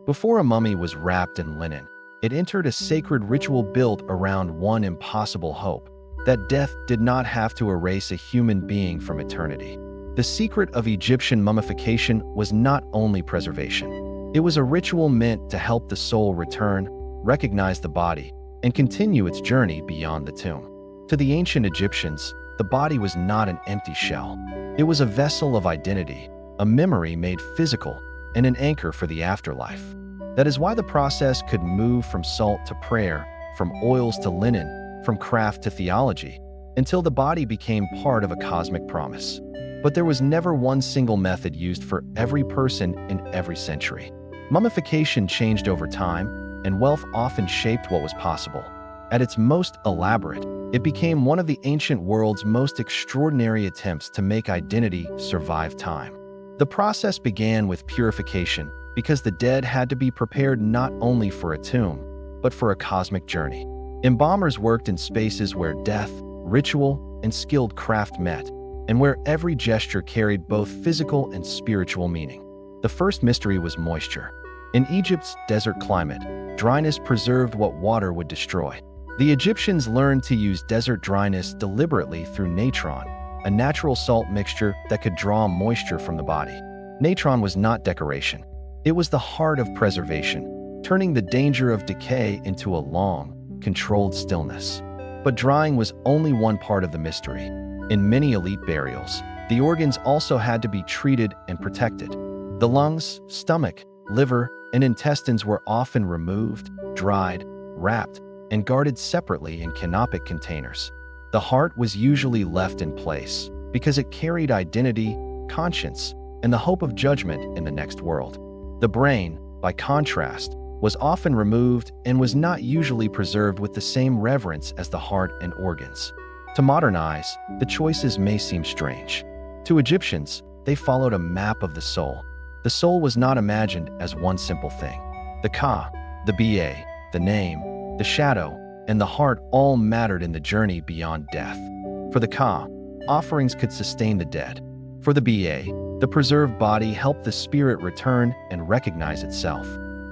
Before a mummy was wrapped in linen, it entered a sacred ritual built around one impossible hope: that death did not have to erase a human being from eternity. The secret of Egyptian mummification was not only preservation. It was a ritual meant to help the soul return, recognize the body, and continue its journey beyond the tomb. To the ancient Egyptians, the body was not an empty shell. It was a vessel of identity, a memory made physical, and an anchor for the afterlife. That is why the process could move from salt to prayer, from oils to linen, from craft to theology, until the body became part of a cosmic promise. But there was never one single method used for every person in every century. Mummification changed over time, and wealth often shaped what was possible. At its most elaborate, it became one of the ancient world's most extraordinary attempts to make identity survive time. The process began with purification, because the dead had to be prepared not only for a tomb, but for a cosmic journey. Embalmers worked in spaces where death, ritual, and skilled craft met, and where every gesture carried both physical and spiritual meaning. The first mystery was moisture. In Egypt's desert climate, dryness preserved what water would destroy. The Egyptians learned to use desert dryness deliberately through natron, a natural salt mixture that could draw moisture from the body. Natron was not decoration. It was the heart of preservation, turning the danger of decay into a long, controlled stillness. But drying was only one part of the mystery. In many elite burials, the organs also had to be treated and protected. The lungs, stomach, liver, and intestines were often removed, dried, wrapped, and guarded separately in canopic containers. The heart was usually left in place because it carried identity, conscience, and the hope of judgment in the next world. The brain, by contrast, was often removed and was not usually preserved with the same reverence as the heart and organs. To modern eyes, the choices may seem strange. To Egyptians, they followed a map of the soul. The soul was not imagined as one simple thing. The Ka, the Ba, the name, the shadow, and the heart all mattered in the journey beyond death. For the Ka, offerings could sustain the dead. For the Ba, the preserved body helped the spirit return and recognize itself.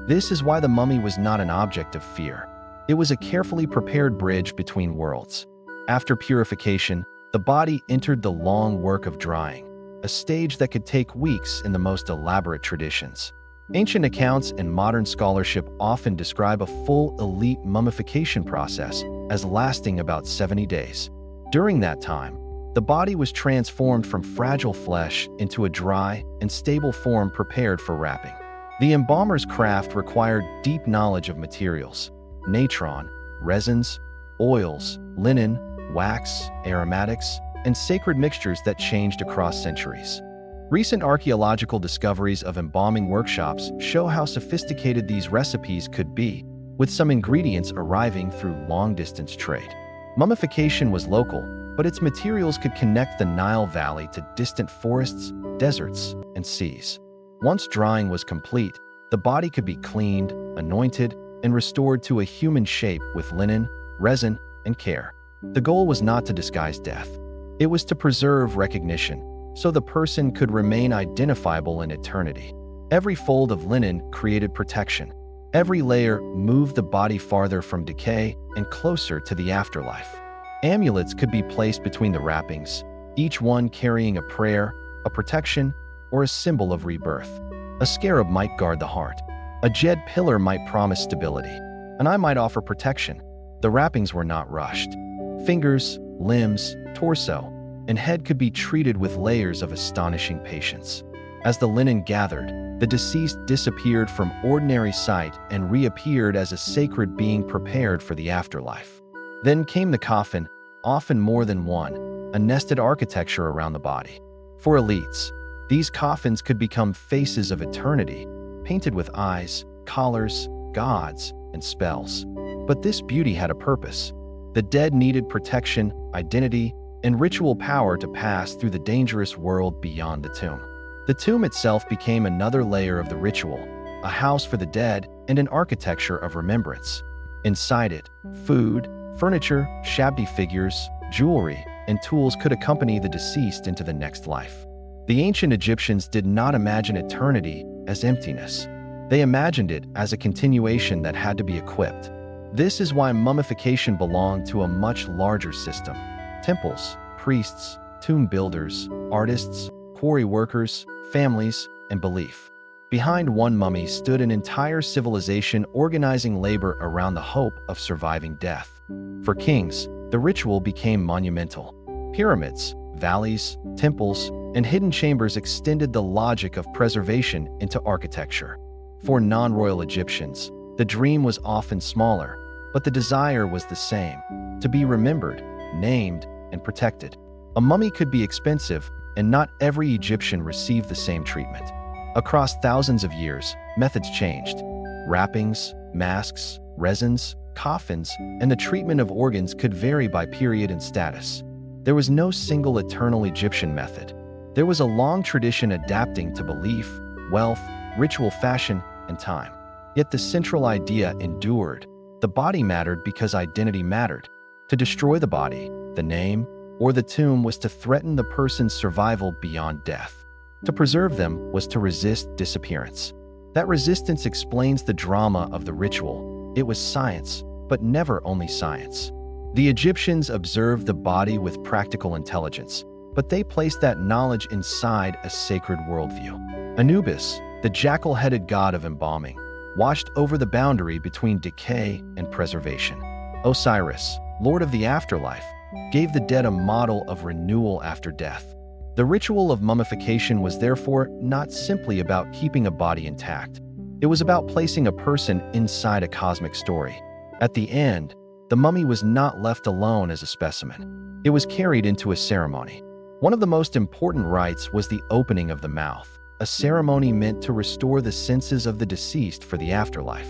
This is why the mummy was not an object of fear. It was a carefully prepared bridge between worlds. After purification, the body entered the long work of drying, a stage that could take weeks in the most elaborate traditions. Ancient accounts and modern scholarship often describe a full elite mummification process as lasting about 70 days. During that time, the body was transformed from fragile flesh into a dry and stable form prepared for wrapping. The embalmer's craft required deep knowledge of materials: natron, resins, oils, linen, wax, aromatics, and sacred mixtures that changed across centuries. Recent archaeological discoveries of embalming workshops show how sophisticated these recipes could be, with some ingredients arriving through long-distance trade. Mummification was local, but its materials could connect the Nile Valley to distant forests, deserts, and seas. Once drying was complete, the body could be cleaned, anointed, and restored to a human shape with linen, resin, and care. The goal was not to disguise death. It was to preserve recognition, so the person could remain identifiable in eternity. Every fold of linen created protection. Every layer moved the body farther from decay and closer to the afterlife. Amulets could be placed between the wrappings, each one carrying a prayer, a protection, or a symbol of rebirth. A scarab might guard the heart. A jade pillar might promise stability. An eye might offer protection. The wrappings were not rushed. Fingers, limbs, torso, and head could be treated with layers of astonishing patience. As the linen gathered, the deceased disappeared from ordinary sight and reappeared as a sacred being prepared for the afterlife. Then came the coffin, often more than one, a nested architecture around the body. For elites, these coffins could become faces of eternity, painted with eyes, collars, gods, and spells. But this beauty had a purpose. The dead needed protection, identity, and ritual power to pass through the dangerous world beyond the tomb. The tomb itself became another layer of the ritual, a house for the dead and an architecture of remembrance. Inside it, food, furniture, shabby figures, jewelry, and tools could accompany the deceased into the next life. The ancient Egyptians did not imagine eternity as emptiness. They imagined it as a continuation that had to be equipped. This is why mummification belonged to a much larger system. Temples, priests, tomb builders, artists, quarry workers, families, and belief. Behind one mummy stood an entire civilization organizing labor around the hope of surviving death. For kings, the ritual became monumental. Pyramids, valleys, temples, and hidden chambers extended the logic of preservation into architecture. For non-royal Egyptians, the dream was often smaller, but the desire was the same: to be remembered, named, and protected. A mummy could be expensive, and not every Egyptian received the same treatment. Across thousands of years, methods changed. Wrappings, masks, resins, coffins, and the treatment of organs could vary by period and status. There was no single eternal Egyptian method. There was a long tradition adapting to belief, wealth, ritual fashion, and time. Yet the central idea endured. The body mattered because identity mattered. To destroy the body, the name, or the tomb was to threaten the person's survival beyond death. To preserve them was to resist disappearance. That resistance explains the drama of the ritual. It was science, but never only science. The Egyptians observed the body with practical intelligence, but they placed that knowledge inside a sacred worldview. Anubis, the jackal-headed god of embalming, watched over the boundary between decay and preservation. Osiris, lord of the afterlife, gave the dead a model of renewal after death. The ritual of mummification was therefore not simply about keeping a body intact. It was about placing a person inside a cosmic story. At the end, the mummy was not left alone as a specimen. It was carried into a ceremony. One of the most important rites was the opening of the mouth, a ceremony meant to restore the senses of the deceased for the afterlife.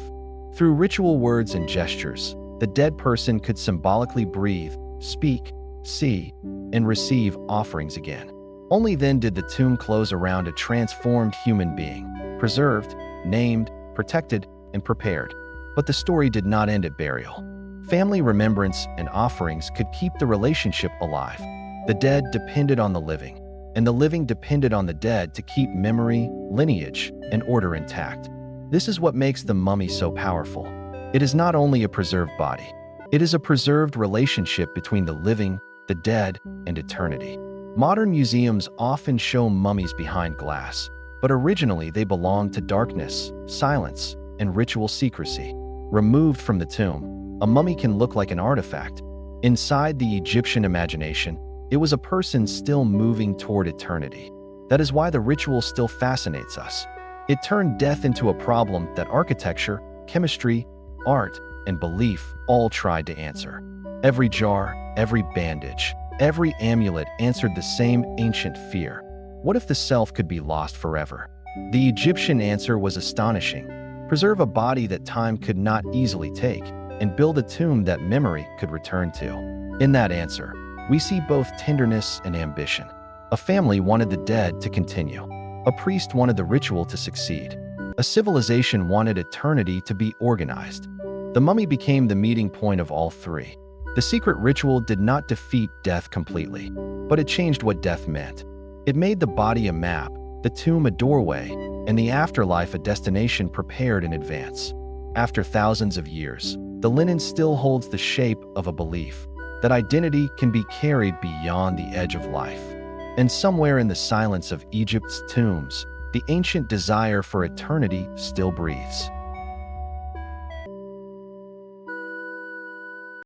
Through ritual words and gestures, the dead person could symbolically breathe, speak, see, and receive offerings again. Only then did the tomb close around a transformed human being, preserved, named, protected, and prepared. But the story did not end at burial. Family remembrance and offerings could keep the relationship alive. The dead depended on the living, and the living depended on the dead to keep memory, lineage, and order intact. This is what makes the mummy so powerful. It is not only a preserved body. It is a preserved relationship between the living, the dead, and eternity. Modern museums often show mummies behind glass, but originally they belonged to darkness, silence, and ritual secrecy. Removed from the tomb, a mummy can look like an artifact. Inside the Egyptian imagination, it was a person still moving toward eternity. That is why the ritual still fascinates us. It turned death into a problem that architecture, chemistry, art, and belief all tried to answer. Every jar, every bandage, every amulet answered the same ancient fear. What if the self could be lost forever? The Egyptian answer was astonishing. Preserve a body that time could not easily take, and build a tomb that memory could return to. In that answer, we see both tenderness and ambition. A family wanted the dead to continue. A priest wanted the ritual to succeed. A civilization wanted eternity to be organized. The mummy became the meeting point of all three. The secret ritual did not defeat death completely, but it changed what death meant. It made the body a map, the tomb a doorway, and the afterlife a destination prepared in advance. After thousands of years, the linen still holds the shape of a belief that identity can be carried beyond the edge of life. And somewhere in the silence of Egypt's tombs, the ancient desire for eternity still breathes.